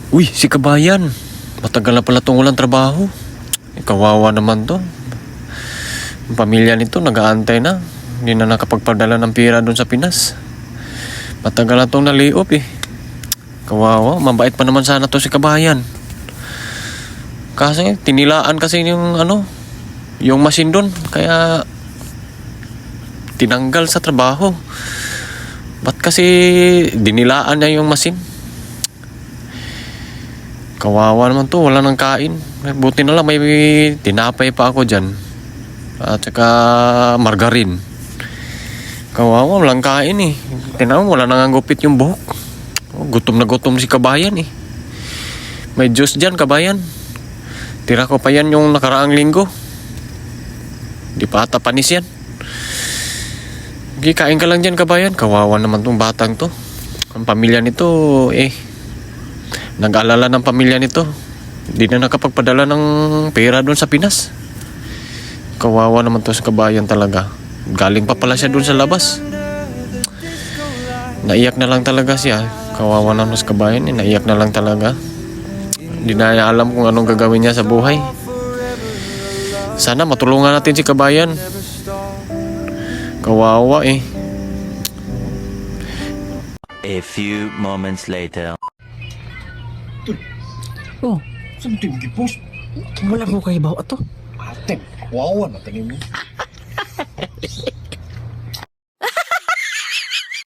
Uy, si Kabayan. Matagal na pala itong walang trabaho. Kawawa naman to. Ang pamilya nito nag-aantay na. Hindi na nakapagpadala ng pira doon sa Pinas. Matagal na itong naliop eh. Kawawa, mabait pa naman sana to si Kabayan. Kasi tinilaan kasi yung machine doon. Kaya tinanggal sa trabaho. Ba't kasi dinilaan niya yung machine? Kawawa naman to, wala nang kain. Buti na lang may tinapay pa ako dyan. At saka margarin. Kawawa, walang kain eh. Tinawag, wala nang gupit yung buhok. Gutom na gutom si Kabayan eh. May juice dyan, Kabayan. Tira ko pa yan yung nakaraang linggo. Di pa ata panis yan. Kain ka lang dyan, Kabayan. Kawawa naman tong batang to. Ang pamilya nito nag-alala ng pamilya nito. Hindi na nakapagpadala ng pera doon sa Pinas. Kawawa naman to sa Kabayan talaga. Galing pa pala siya doon sa labas. Naiyak na lang talaga siya. Kawawa naman sa Kabayan naiyak na lang talaga. Hindi na niya alam kung anong gagawin niya sa buhay. Sana matulungan natin si Kabayan. Kawawa eh. A few moments later. Oh, Saan ito yung gipost? wala mo kayo bawa to. Ate, wawan na tingin mo.